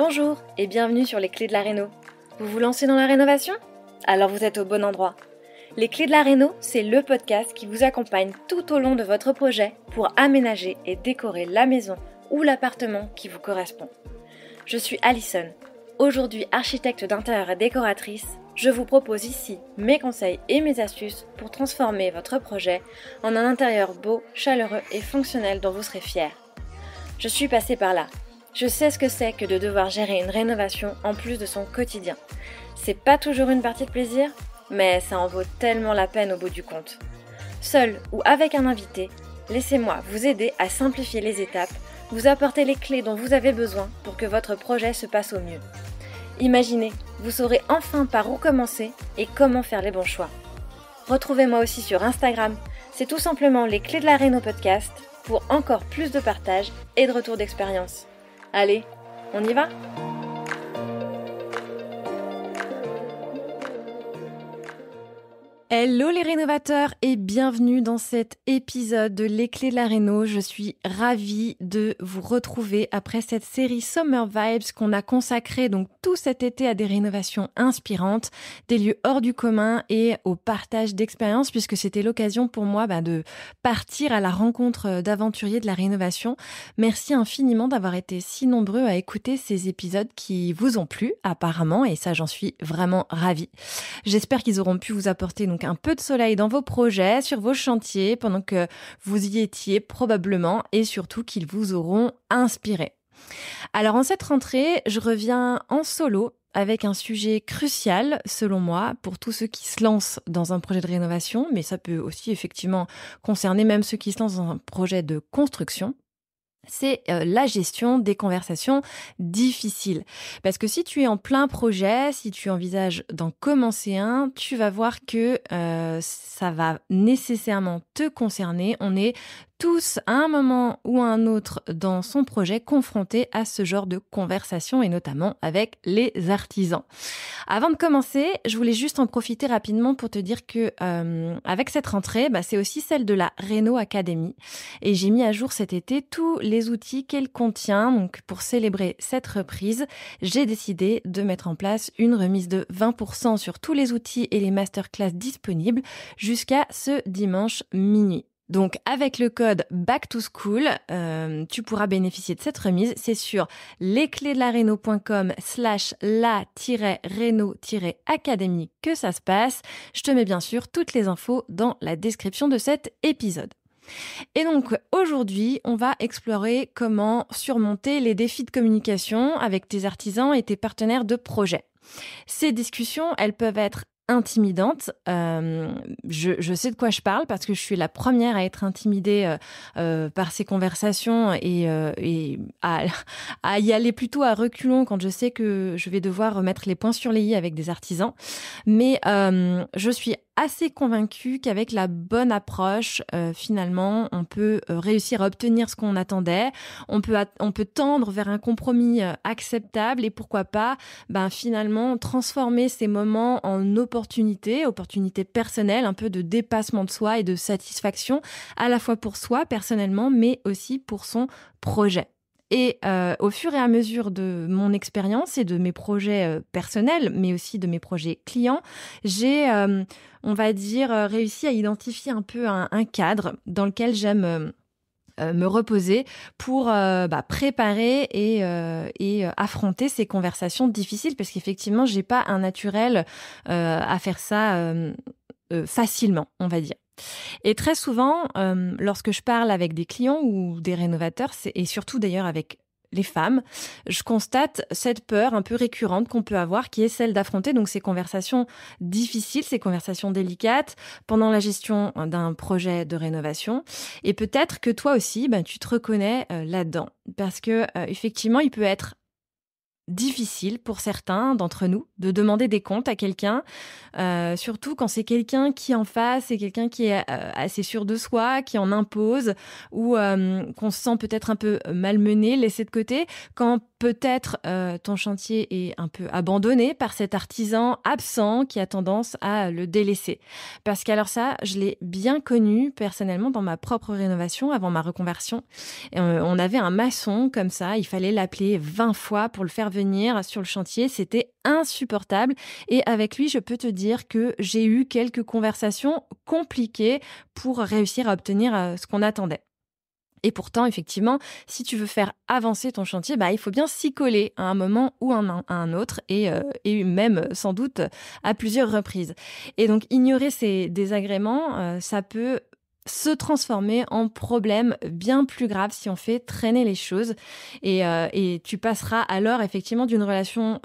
Bonjour et bienvenue sur les clés de la réno. Vous vous lancez dans la rénovation ? Alors vous êtes au bon endroit. Les clés de la réno, c'est le podcast qui vous accompagne tout au long de votre projet pour aménager et décorer la maison ou l'appartement qui vous correspond. Je suis Alison, aujourd'hui architecte d'intérieur et décoratrice. Je vous propose ici mes conseils et mes astuces pour transformer votre projet en un intérieur beau, chaleureux et fonctionnel dont vous serez fiers. Je suis passée par là. Je sais ce que c'est que de devoir gérer une rénovation en plus de son quotidien. C'est pas toujours une partie de plaisir, mais ça en vaut tellement la peine au bout du compte. Seul ou avec un invité, laissez-moi vous aider à simplifier les étapes, vous apporter les clés dont vous avez besoin pour que votre projet se passe au mieux. Imaginez, vous saurez enfin par où commencer et comment faire les bons choix. Retrouvez-moi aussi sur Instagram, c'est tout simplement les clés de la réno podcast pour encore plus de partage et de retour d'expérience. Allez, on y va ? Hello les rénovateurs et bienvenue dans cet épisode de Les Clés de la Réno. Je suis ravie de vous retrouver après cette série Summer Vibes qu'on a consacrée donc tout cet été à des rénovations inspirantes, des lieux hors du commun et au partage d'expériences puisque c'était l'occasion pour moi de partir à la rencontre d'aventuriers de la rénovation. Merci infiniment d'avoir été si nombreux à écouter ces épisodes qui vous ont plu apparemment et ça j'en suis vraiment ravie. J'espère qu'ils auront pu vous apporter donc un peu de soleil dans vos projets, sur vos chantiers, pendant que vous y étiez probablement, et surtout qu'ils vous auront inspiré. Alors en cette rentrée, je reviens en solo avec un sujet crucial, selon moi, pour tous ceux qui se lancent dans un projet de rénovation, mais ça peut aussi effectivement concerner même ceux qui se lancent dans un projet de construction. C'est la gestion des conversations difficiles. Parce que si tu es en plein projet, si tu envisages d'en commencer un, tu vas voir que ça va nécessairement te concerner. On est tous, à un moment ou à un autre dans son projet, confrontés à ce genre de conversation et notamment avec les artisans. Avant de commencer, je voulais juste en profiter rapidement pour te dire que avec cette rentrée, c'est aussi celle de la Réno Academy et j'ai mis à jour cet été tous les outils qu'elle contient. Donc pour célébrer cette reprise, j'ai décidé de mettre en place une remise de 20% sur tous les outils et les masterclass disponibles jusqu'à ce dimanche minuit. Donc, avec le code BACK2SCHOOL, tu pourras bénéficier de cette remise. C'est sur lesclésdelareno.com/la-reno-academy que ça se passe. Je te mets bien sûr toutes les infos dans la description de cet épisode. Et donc, aujourd'hui, on va explorer comment surmonter les défis de communication avec tes artisans et tes partenaires de projet. Ces discussions, elles peuvent être intimidante. Je sais de quoi je parle parce que je suis la première à être intimidée par ces conversations et à y aller plutôt à reculons quand je sais que je vais devoir remettre les points sur les i avec des artisans. Mais je suis assez convaincue qu'avec la bonne approche, finalement, on peut réussir à obtenir ce qu'on attendait. On peut tendre vers un compromis acceptable et pourquoi pas, finalement, transformer ces moments en opportunités personnelles, un peu de dépassement de soi et de satisfaction, à la fois pour soi personnellement, mais aussi pour son projet. Et au fur et à mesure de mon expérience et de mes projets personnels, mais aussi de mes projets clients, j'ai, on va dire, réussi à identifier un peu un cadre dans lequel j'aime me reposer pour préparer et affronter ces conversations difficiles parce qu'effectivement, j'ai pas un naturel à faire ça facilement, on va dire. Et très souvent, lorsque je parle avec des clients ou des rénovateurs, et surtout d'ailleurs avec les femmes, je constate cette peur un peu récurrente qu'on peut avoir, qui est celle d'affronter donc ces conversations difficiles, ces conversations délicates pendant la gestion d'un projet de rénovation. Et peut-être que toi aussi, tu te reconnais là-dedans, parce que effectivement, il peut être difficile pour certains d'entre nous de demander des comptes à quelqu'un, surtout quand c'est quelqu'un qui en face, c'est quelqu'un qui est assez sûr de soi, qui en impose ou qu'on se sent peut-être un peu malmené, laissé de côté, quand peut-être ton chantier est un peu abandonné par cet artisan absent qui a tendance à le délaisser. Parce qu'alors ça, je l'ai bien connu personnellement dans ma propre rénovation avant ma reconversion. On avait un maçon comme ça, il fallait l'appeler 20 fois pour le faire venir sur le chantier. C'était insupportable. Et avec lui, je peux te dire que j'ai eu quelques conversations compliquées pour réussir à obtenir ce qu'on attendait. Et pourtant, effectivement, si tu veux faire avancer ton chantier, il faut bien s'y coller à un moment ou à un autre et même sans doute à plusieurs reprises. Et donc, ignorer ces désagréments, ça peut se transformer en problème bien plus grave si on fait traîner les choses. Et tu passeras alors effectivement d'une relation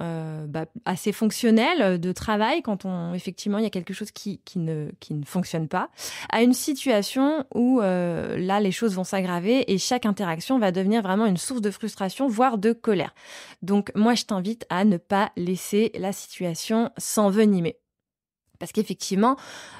assez fonctionnelle de travail, quand effectivement il y a quelque chose qui ne fonctionne pas, à une situation où là les choses vont s'aggraver et chaque interaction va devenir vraiment une source de frustration, voire de colère. Donc moi je t'invite à ne pas laisser la situation s'envenimer. Parce qu'effectivement,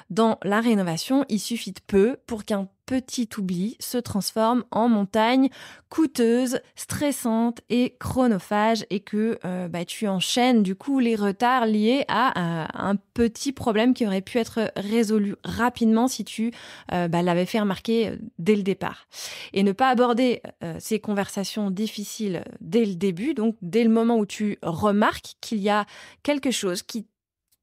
dans la rénovation, il suffit de peu pour qu'un petit oubli se transforme en montagne coûteuse, stressante et chronophage et que tu enchaînes du coup les retards liés à un petit problème qui aurait pu être résolu rapidement si tu l'avais fait remarquer dès le départ. Et ne pas aborder ces conversations difficiles dès le début, donc dès le moment où tu remarques qu'il y a quelque chose qui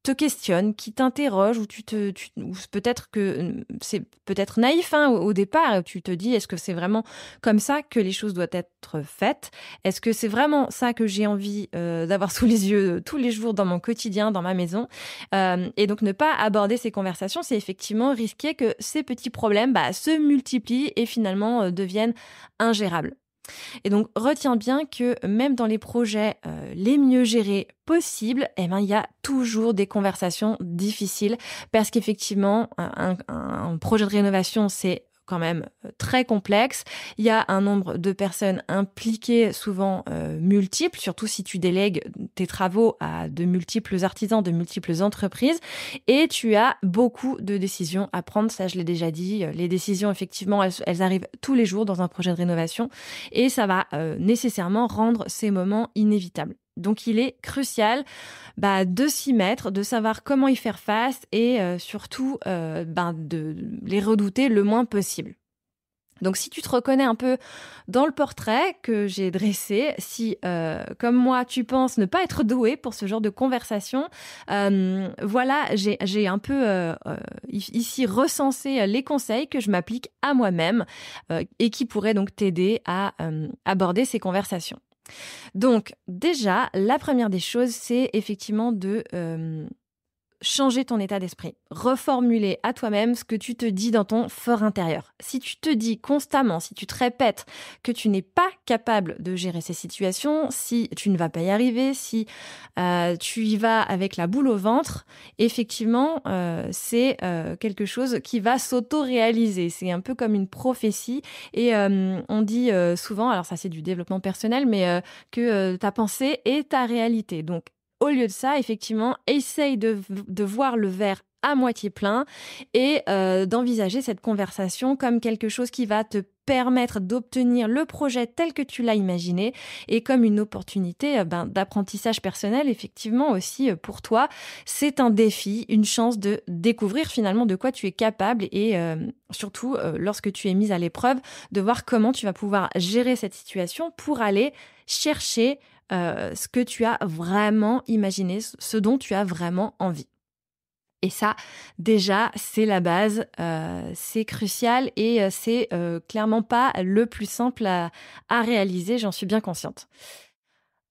te questionne, qui t'interroge, ou ou peut-être que c'est peut-être naïf au départ, tu te dis est-ce que c'est vraiment comme ça que les choses doivent être faites ? Est-ce que c'est vraiment ça que j'ai envie d'avoir sous les yeux tous les jours dans mon quotidien, dans ma maison ? Et donc ne pas aborder ces conversations, c'est effectivement risquer que ces petits problèmes se multiplient et finalement deviennent ingérables. Et donc, retiens bien que même dans les projets les mieux gérés possibles, il y a toujours des conversations difficiles parce qu'effectivement, un projet de rénovation, c'est quand même très complexe. Il y a un nombre de personnes impliquées, souvent multiples, surtout si tu délègues tes travaux à de multiples artisans, de multiples entreprises. Et tu as beaucoup de décisions à prendre, ça je l'ai déjà dit. Les décisions, effectivement, elles arrivent tous les jours dans un projet de rénovation et ça va nécessairement rendre ces moments inévitables. Donc, il est crucial de s'y mettre, de savoir comment y faire face et surtout de les redouter le moins possible. Donc, si tu te reconnais un peu dans le portrait que j'ai dressé, si, comme moi, tu penses ne pas être doué pour ce genre de conversation, j'ai un peu ici recensé les conseils que je m'applique à moi-même et qui pourraient donc t'aider à aborder ces conversations. Donc déjà, la première des choses, c'est effectivement de changer ton état d'esprit, reformuler à toi-même ce que tu te dis dans ton fort intérieur. Si tu te dis constamment, si tu te répètes que tu n'es pas capable de gérer ces situations, si tu ne vas pas y arriver, si tu y vas avec la boule au ventre, effectivement, c'est quelque chose qui va s'auto-réaliser. C'est un peu comme une prophétie et on dit souvent, alors ça c'est du développement personnel, mais que ta pensée est ta réalité. Donc, au lieu de ça, effectivement, essaye de voir le verre à moitié plein et d'envisager cette conversation comme quelque chose qui va te permettre d'obtenir le projet tel que tu l'as imaginé et comme une opportunité d'apprentissage personnel, effectivement, aussi pour toi. C'est un défi, une chance de découvrir finalement de quoi tu es capable et surtout, lorsque tu es mise à l'épreuve, de voir comment tu vas pouvoir gérer cette situation pour aller chercher ce que tu as vraiment imaginé, ce dont tu as vraiment envie. Et ça, déjà, c'est la base, c'est crucial et c'est clairement pas le plus simple à réaliser, j'en suis bien consciente.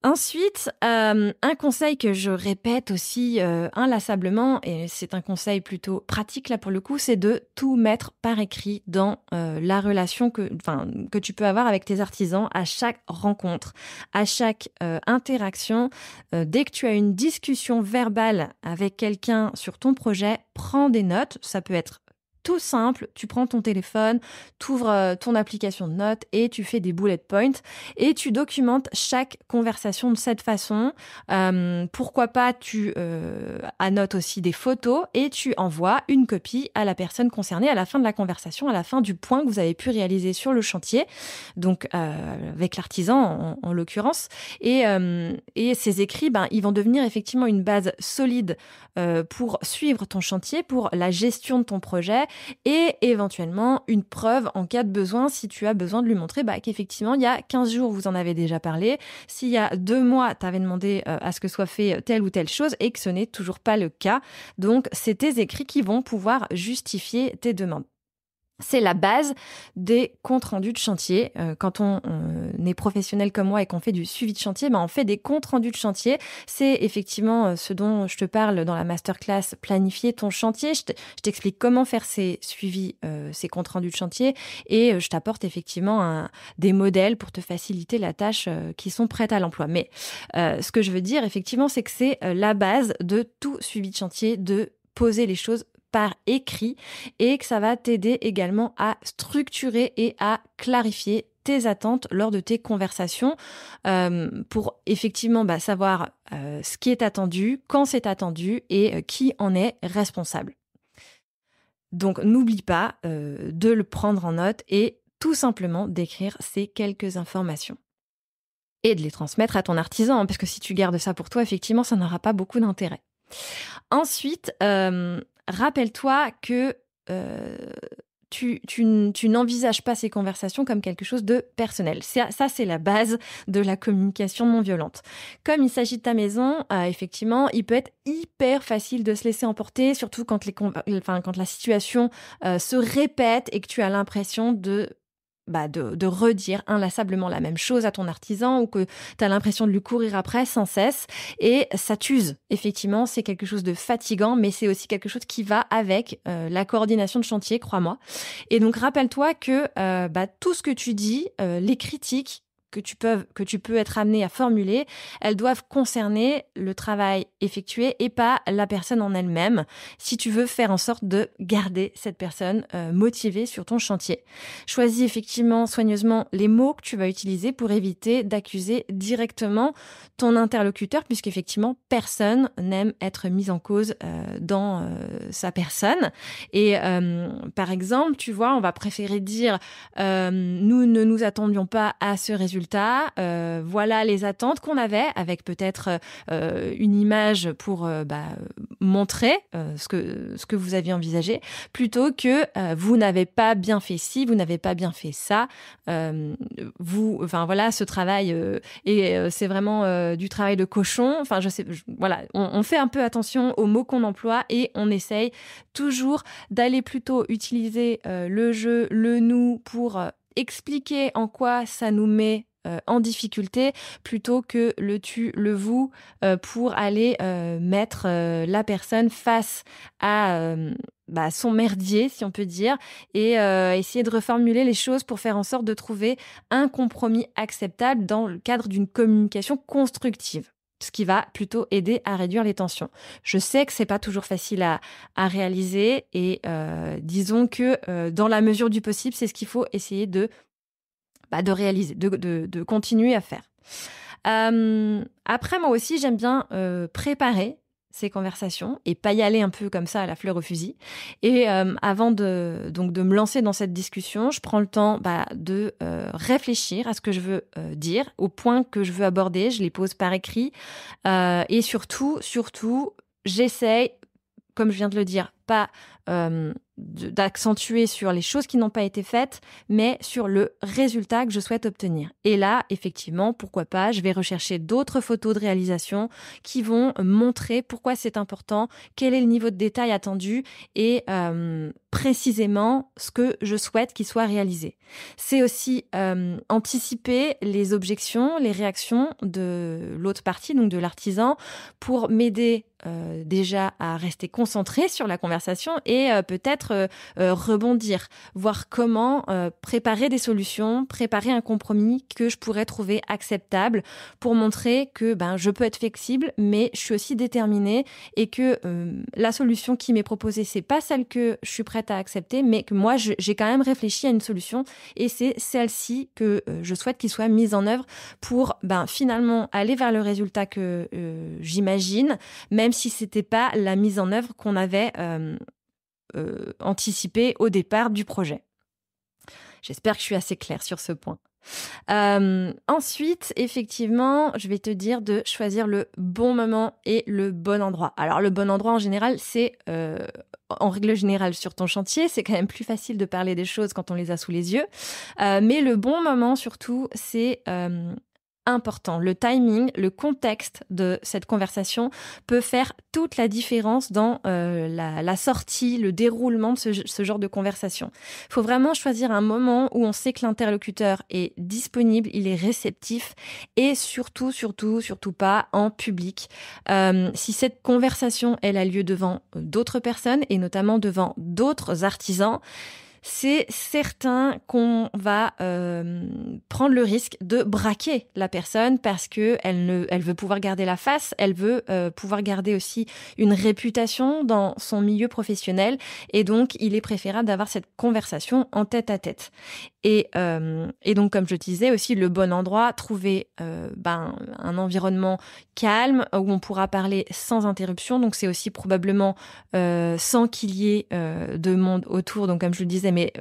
Ensuite, un conseil que je répète aussi inlassablement, et c'est un conseil plutôt pratique là pour le coup, c'est de tout mettre par écrit dans la relation que tu peux avoir avec tes artisans à chaque rencontre, à chaque interaction. Dès que tu as une discussion verbale avec quelqu'un sur ton projet, prends des notes. Ça peut être tout simple, tu prends ton téléphone, tu ouvres ton application de notes et tu fais des bullet points et tu documentes chaque conversation de cette façon. Pourquoi pas, tu annotes aussi des photos et tu envoies une copie à la personne concernée à la fin de la conversation, à la fin du point que vous avez pu réaliser sur le chantier, donc avec l'artisan en l'occurrence. Et ces écrits, ils vont devenir effectivement une base solide pour suivre ton chantier, pour la gestion de ton projet et éventuellement une preuve en cas de besoin si tu as besoin de lui montrer qu'effectivement il y a 15 jours vous en avez déjà parlé, s'il y a 2 mois tu avais demandé à ce que soit fait telle ou telle chose et que ce n'est toujours pas le cas. Donc c'est tes écrits qui vont pouvoir justifier tes demandes. C'est la base des comptes rendus de chantier. Quand on est professionnel comme moi et qu'on fait du suivi de chantier, on fait des comptes rendus de chantier. C'est effectivement ce dont je te parle dans la masterclass Planifier ton chantier. Je t'explique comment faire ces suivis, ces comptes rendus de chantier et je t'apporte effectivement des modèles pour te faciliter la tâche qui sont prêtes à l'emploi. Mais ce que je veux dire effectivement, c'est que c'est la base de tout suivi de chantier, de poser les choses par écrit et que ça va t'aider également à structurer et à clarifier tes attentes lors de tes conversations pour effectivement savoir ce qui est attendu, quand c'est attendu et qui en est responsable. Donc n'oublie pas de le prendre en note et tout simplement d'écrire ces quelques informations. Et de les transmettre à ton artisan, parce que si tu gardes ça pour toi, effectivement, ça n'aura pas beaucoup d'intérêt. Ensuite, rappelle-toi que tu n'envisages pas ces conversations comme quelque chose de personnel. Ça, c'est la base de la communication non violente. Comme il s'agit de ta maison, effectivement, il peut être hyper facile de se laisser emporter, surtout quand la situation se répète et que tu as l'impression de redire inlassablement la même chose à ton artisan ou que tu as l'impression de lui courir après sans cesse et ça t'use. Effectivement, c'est quelque chose de fatigant, mais c'est aussi quelque chose qui va avec la coordination de chantier, crois-moi. Et donc, rappelle-toi que tout ce que tu dis, les critiques que tu peux être amené à formuler, elles doivent concerner le travail effectué et pas la personne en elle-même, si tu veux faire en sorte de garder cette personne motivée sur ton chantier. Choisis effectivement soigneusement les mots que tu vas utiliser pour éviter d'accuser directement ton interlocuteur, puisqu'effectivement, personne n'aime être mis en cause dans sa personne. Et par exemple, tu vois, on va préférer dire nous ne nous attendions pas à ce résultat. Voilà les attentes qu'on avait, avec peut-être une image pour montrer ce que vous aviez envisagé, plutôt que vous n'avez pas bien fait ci, vous n'avez pas bien fait ça. Ce travail et c'est vraiment du travail de cochon. Enfin, on fait un peu attention aux mots qu'on emploie et on essaye toujours d'aller plutôt utiliser le je, le nous pour expliquer en quoi ça nous met en difficulté plutôt que le tu, le vous pour aller mettre la personne face à son merdier, si on peut dire, et essayer de reformuler les choses pour faire en sorte de trouver un compromis acceptable dans le cadre d'une communication constructive. Ce qui va plutôt aider à réduire les tensions. Je sais que c'est pas toujours facile à réaliser et disons que dans la mesure du possible, c'est ce qu'il faut essayer de réaliser, de continuer à faire. Après, moi aussi, j'aime bien préparer ces conversations et pas y aller un peu comme ça à la fleur au fusil. Et avant de me lancer dans cette discussion, je prends le temps de réfléchir à ce que je veux dire, aux points que je veux aborder, je les pose par écrit et surtout, j'essaye, comme je viens de le dire, pas d'accentuer sur les choses qui n'ont pas été faites, mais sur le résultat que je souhaite obtenir. Et là, effectivement, pourquoi pas, je vais rechercher d'autres photos de réalisation qui vont montrer pourquoi c'est important, quel est le niveau de détail attendu et précisément ce que je souhaite qu'il soit réalisé. C'est aussi anticiper les objections, les réactions de l'autre partie, donc de l'artisan, pour m'aider déjà à rester concentrée sur la conversation et peut-être peut-être rebondir, voir comment préparer des solutions, préparer un compromis que je pourrais trouver acceptable pour montrer que je peux être flexible, mais je suis aussi déterminée et que la solution qui m'est proposée, c'est pas celle que je suis prête à accepter, mais que moi, j'ai quand même réfléchi à une solution et c'est celle-ci que je souhaite qu'il soit mise en œuvre pour finalement aller vers le résultat que j'imagine, même si c'était pas la mise en œuvre qu'on avait anticipée au départ du projet. J'espère que je suis assez claire sur ce point. Ensuite, effectivement, je vais te dire de choisir le bon moment et le bon endroit. Alors, le bon endroit, en général, c'est, en règle générale, sur ton chantier. C'est quand même plus facile de parler des choses quand on les a sous les yeux. Mais le bon moment, surtout, c'est important. Le timing, le contexte de cette conversation peut faire toute la différence dans la sortie, le déroulement de ce genre de conversation. Il faut vraiment choisir un moment où on sait que l'interlocuteur est disponible, il est réceptif et surtout pas en public. Si cette conversation, elle a lieu devant d'autres personnes et notamment devant d'autres artisans, c'est certain qu'on va prendre le risque de braquer la personne parce que elle veut pouvoir garder la face, elle veut pouvoir garder aussi une réputation dans son milieu professionnel et donc il est préférable d'avoir cette conversation en tête à tête. Et donc, comme je disais aussi, le bon endroit, trouver un environnement calme où on pourra parler sans interruption. Donc, c'est aussi probablement sans qu'il y ait de monde autour. Donc, comme je le disais, mais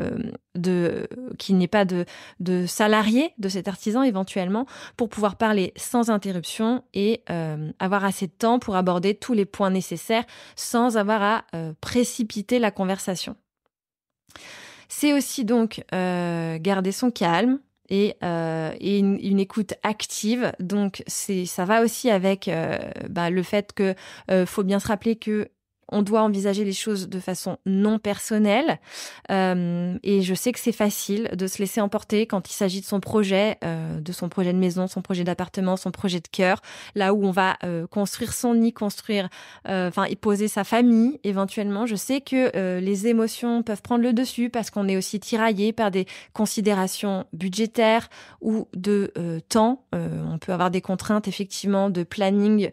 qu'il n'y ait pas de salariés de cet artisan éventuellement pour pouvoir parler sans interruption et avoir assez de temps pour aborder tous les points nécessaires sans avoir à précipiter la conversation. C'est aussi donc garder son calme et une écoute active. Donc ça va aussi avec le fait que faut bien se rappeler que on doit envisager les choses de façon non personnelle. Et je sais que c'est facile de se laisser emporter quand il s'agit de son projet de maison, son projet d'appartement, son projet de cœur, là où on va construire son nid, et poser sa famille éventuellement. Je sais que les émotions peuvent prendre le dessus parce qu'on est aussi tiraillé par des considérations budgétaires ou de temps. On peut avoir des contraintes effectivement de planning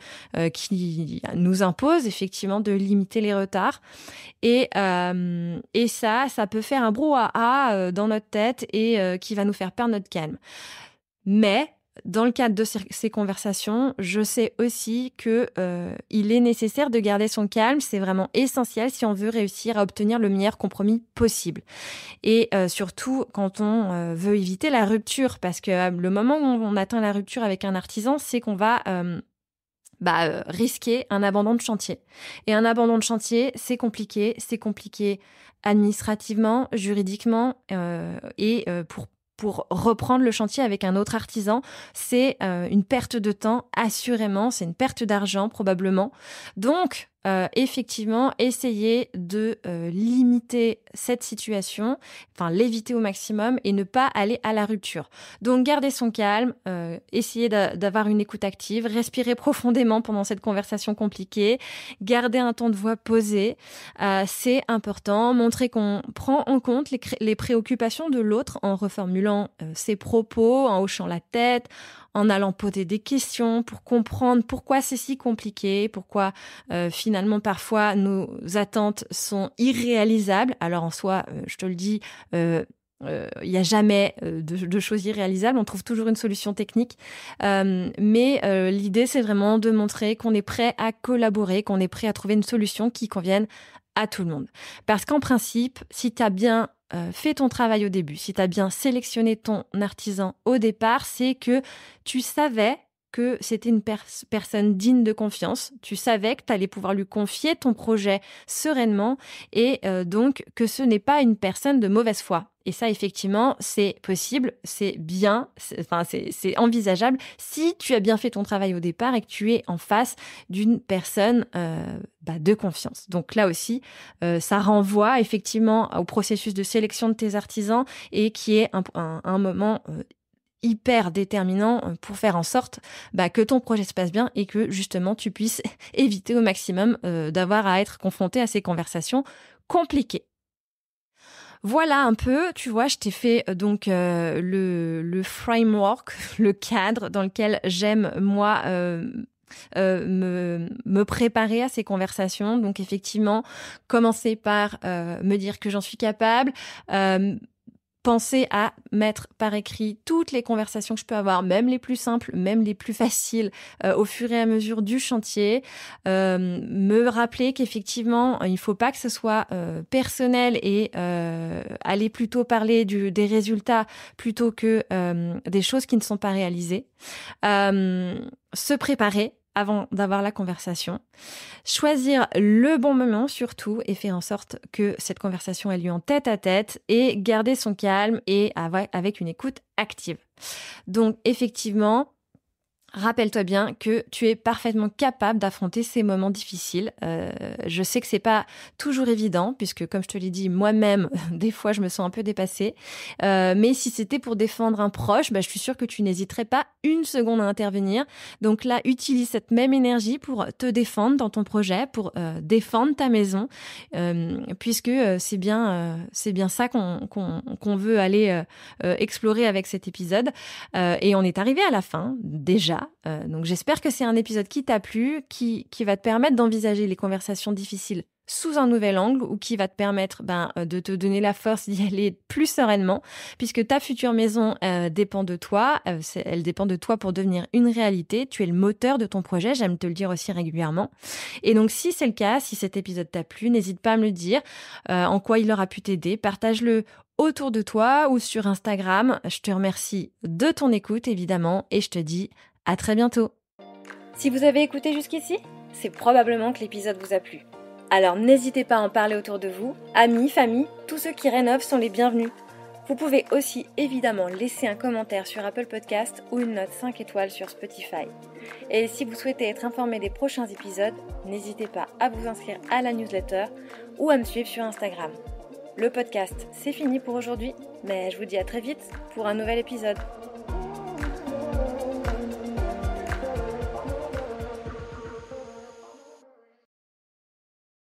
qui nous imposent effectivement de limiter les retards et ça peut faire un brouhaha dans notre tête et qui va nous faire perdre notre calme. Mais dans le cadre de ces conversations, je sais aussi que il est nécessaire de garder son calme. C'est vraiment essentiel si on veut réussir à obtenir le meilleur compromis possible. Et surtout quand on veut éviter la rupture, parce que le moment où on atteint la rupture avec un artisan, c'est qu'on va risquer un abandon de chantier. Et un abandon de chantier, c'est compliqué administrativement, juridiquement, pour reprendre le chantier avec un autre artisan, c'est une perte de temps, assurément, c'est une perte d'argent probablement. Donc, effectivement, essayer de limiter cette situation, l'éviter au maximum et ne pas aller à la rupture. Donc, garder son calme, essayer d'avoir une écoute active, respirer profondément pendant cette conversation compliquée, garder un ton de voix posé, c'est important. Montrer qu'on prend en compte les préoccupations de l'autre en reformulant ses propos, en hochant la tête, en allant poser des questions pour comprendre pourquoi c'est si compliqué, pourquoi finalement parfois nos attentes sont irréalisables. Alors en soi, je te le dis, il n'y a jamais de choses irréalisables, on trouve toujours une solution technique. Mais l'idée, c'est vraiment de montrer qu'on est prêt à collaborer, qu'on est prêt à trouver une solution qui convienne à tout le monde. Parce qu'en principe, si tu as bien fait ton travail au début, si tu as bien sélectionné ton artisan au départ, c'est que tu savais que c'était une personne digne de confiance. Tu savais que tu allais pouvoir lui confier ton projet sereinement et donc que ce n'est pas une personne de mauvaise foi. Et ça, effectivement, c'est possible, c'est bien, c'est envisageable si tu as bien fait ton travail au départ et que tu es en face d'une personne de confiance. Donc là aussi, ça renvoie effectivement au processus de sélection de tes artisans et qui est un moment hyper déterminant pour faire en sorte que ton projet se passe bien et que justement tu puisses éviter au maximum d'avoir à être confronté à ces conversations compliquées. Voilà un peu, tu vois, je t'ai fait donc le framework, le cadre dans lequel j'aime moi me préparer à ces conversations. Donc effectivement, commencer par me dire que j'en suis capable, penser à mettre par écrit toutes les conversations que je peux avoir, même les plus simples, même les plus faciles, au fur et à mesure du chantier. Me rappeler qu'effectivement, il ne faut pas que ce soit personnel et aller plutôt parler des résultats plutôt que des choses qui ne sont pas réalisées. Se préparer avant d'avoir la conversation. Choisir le bon moment surtout et faire en sorte que cette conversation ait lieu en tête à tête et garder son calme et avec une écoute active. Donc effectivement, rappelle-toi bien que tu es parfaitement capable d'affronter ces moments difficiles. Je sais que c'est pas toujours évident, puisque comme je te l'ai dit, moi-même, des fois, je me sens un peu dépassée. Mais si c'était pour défendre un proche, je suis sûre que tu n'hésiterais pas une seconde à intervenir. Donc là, utilise cette même énergie pour te défendre dans ton projet, pour défendre ta maison, puisque c'est bien ça qu'on veut aller explorer avec cet épisode. Et on est arrivé à la fin, déjà. Donc j'espère que c'est un épisode qui t'a plu, qui va te permettre d'envisager les conversations difficiles sous un nouvel angle ou qui va te permettre de te donner la force d'y aller plus sereinement, puisque ta future maison dépend de toi, elle dépend de toi pour devenir une réalité, tu es le moteur de ton projet, j'aime te le dire aussi régulièrement. Et donc si c'est le cas, si cet épisode t'a plu, n'hésite pas à me le dire, en quoi il aura pu t'aider, partage-le autour de toi ou sur Instagram. Je te remercie de ton écoute évidemment et je te dis à très bientôt. Si vous avez écouté jusqu'ici, c'est probablement que l'épisode vous a plu. Alors n'hésitez pas à en parler autour de vous, amis, famille, tous ceux qui rénovent sont les bienvenus. Vous pouvez aussi évidemment laisser un commentaire sur Apple Podcast ou une note 5 étoiles sur Spotify. Et si vous souhaitez être informé des prochains épisodes, n'hésitez pas à vous inscrire à la newsletter ou à me suivre sur Instagram. Le podcast, c'est fini pour aujourd'hui, mais je vous dis à très vite pour un nouvel épisode.